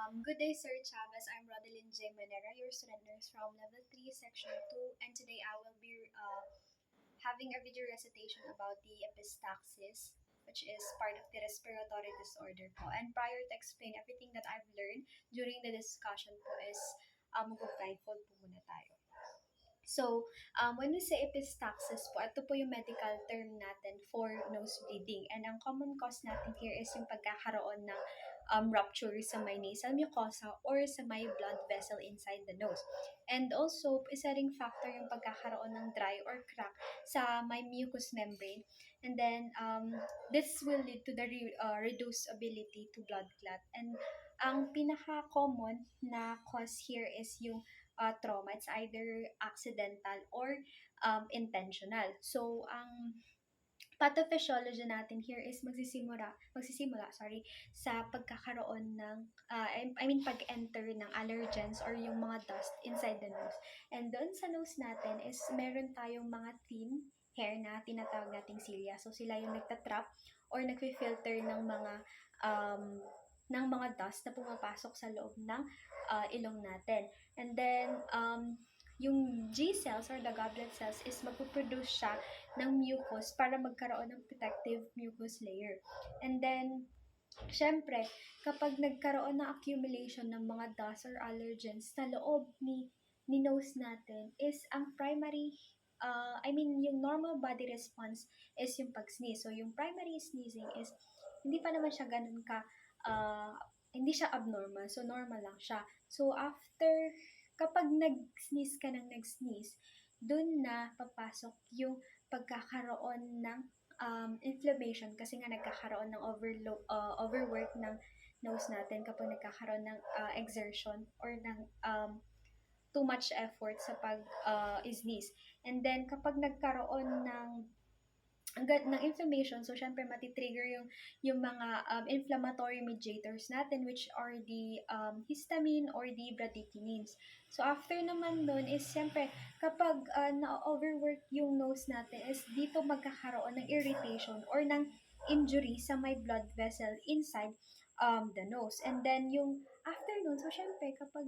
Good day, Sir Chavez. I'm Rodeline J. Manera, your student nurse from Level 3, Section 2, and today I will be having a video recitation about the epistaxis, which is part of the respiratory disorder po. And prior to explain everything that I've learned during the discussion po is mag-blindfold po muna tayo. So, when we say epistaxis po, ito po yung medical term natin for nose bleeding. And ang common cause natin here is yung pagkakaroon ng rupture sa may nasal mucosa or sa may blood vessel inside the nose. And also, isa ring factor yung pagkakaroon ng dry or crack sa may mucous membrane. And then, this will lead to the reduced ability to blood clot. And ang pinaka-common na cause here is yung trauma. It's either accidental or intentional. So, ang pathophysiology natin here is magsisimula sa pagkakaroon ng pag-enter ng allergens or yung mga dust inside the nose. And doon sa nose natin is meron tayong mga thin hair na tinatawag nating cilia. So sila yung nagtatrap or nagfi-filter ng mga dust na pumapasok sa loob ng ilong natin. And then yung G cells or the goblet cells is magpuproduce siya ng mucus para magkaroon ng protective mucus layer. And then, syempre, kapag nagkaroon ng accumulation ng mga dust or allergens sa loob ni nose natin is ang primary, yung normal body response is yung pag-sneeze. So, yung primary sneezing is hindi pa naman siya ganun hindi siya abnormal. So, normal lang siya. So, kapag nag-sneeze ka ng nag-sneeze, dun na papasok yung pagkakaroon ng inflammation kasi nga nagkakaroon ng overwork ng nose natin kapag nagkakaroon ng exertion or ng too much effort sa pag-sneeze. And then, kapag nagkaroon ng inflammation, so syempre matitrigger yung mga inflammatory mediators natin which are the histamine or the bradykinins. So after naman nun is syempre kapag na-overwork yung nose natin is dito magkakaroon ng irritation or ng injury sa may blood vessel inside the nose. And then yung after nun, so syempre kapag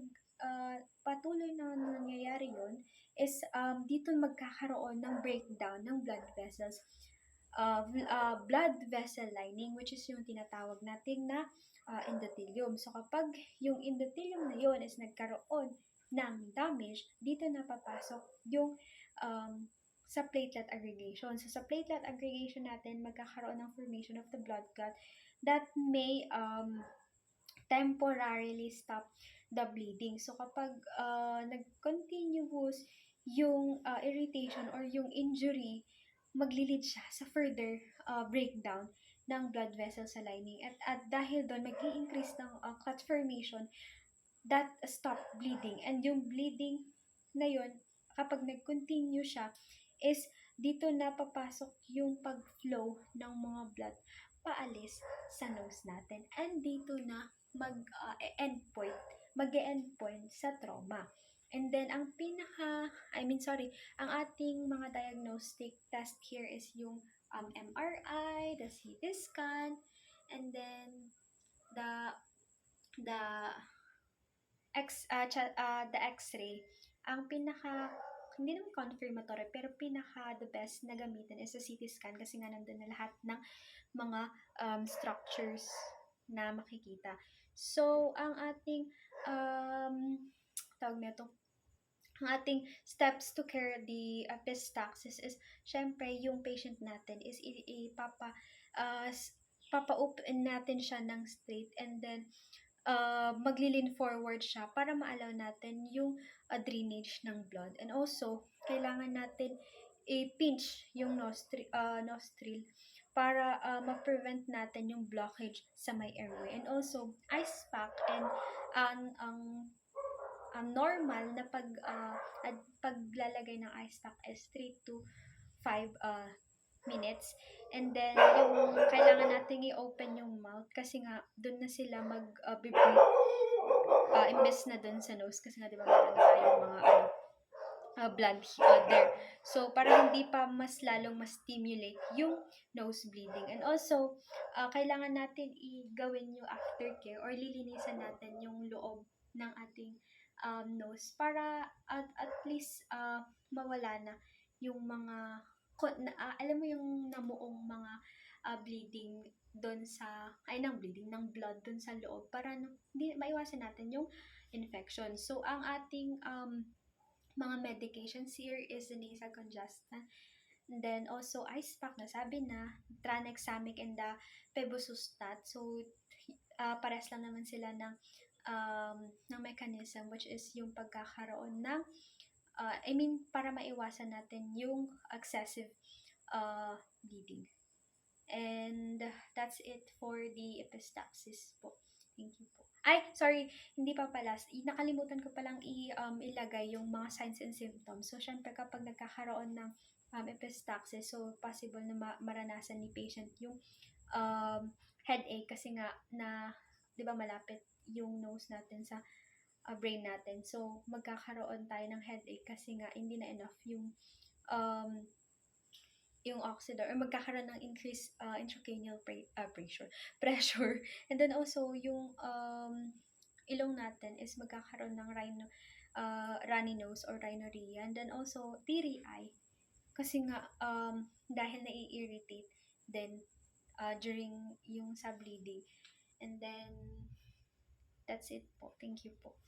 patuloy na nangyayari yun is dito magkakaroon ng breakdown ng blood vessels. Blood vessel lining, which is yung tinatawag natin na endothelium. So, kapag yung endothelium na yun is nagkaroon ng damage, dito na papasok yung sa platelet aggregation. So, sa platelet aggregation natin, magkakaroon ng formation of the blood clot that may temporarily stop the bleeding. So, kapag nag-continuous yung irritation or yung injury, maglilid siya sa further breakdown ng blood vessel sa lining. At dahil doon, mag-i-increase ng clot formation that stop bleeding. And yung bleeding na yun, kapag nag-continue siya, is dito na papasok yung pag-flow ng mga blood paalis sa nose natin. And dito na mag-endpoint sa trauma. And then, ang ating mga diagnostic test here is yung MRI, the CT scan, and then the X-ray. Ang hindi naman confirmatory, pero the best na gamitin is the CT scan kasi nga nandun na lahat ng mga structures na makikita. So, ang ating ang ating steps to cure the epistaxis is, syempre, yung patient natin is papa-open natin siya ng straight and then magli-lean forward siya para ma-allow natin yung drainage ng blood. And also, kailangan natin i-pinch yung nostril para ma-prevent natin yung blockage sa may airway. And also, ice pack and ang normal na paglalagay ng ice pack is 3 to 5 minutes. And then, yung kailangan nating i-open yung mouth kasi nga, dun na sila mag-breathe imbes na dun sa nose kasi nga, di ba, meron na tayong mga blood there. So, para hindi pa mas lalong mas stimulate yung nose bleeding. And also, kailangan natin i-gawin yung aftercare or lilinisan natin yung loob ng ating nose para at least mawala na yung mga alam mo yung namuong mga bleeding doon sa ng blood doon sa loob para hindi maiwasan natin yung infection. So ang ating mga medications here is the nasal congestant. And then also ice pack na sabi na, tranexamic and the pebusustat. So pares lang naman sila ng mechanism which is yung pagkakaroon ng para maiwasan natin yung excessive bleeding. And that's it for the epistaxis po. Thank you po. Ay, sorry, hindi pa pala. Nakalimutan ko palang ilagay yung mga signs and symptoms. So, syempre kapag nagkakaroon ng epistaxis, so possible na maranasan ni patient yung headache kasi nga na, di ba malapit yung nose natin sa brain natin. So, magkakaroon tayo ng headache kasi nga hindi na enough yung oxidor or magkakaroon ng increased intracranial pressure. And then also, yung ilong natin is magkakaroon ng runny nose or rhinorrhea. And then also, teary eye. Kasi nga, dahil nai-irritate then during yung sa bleeding. And then, that's it po. Thank you po.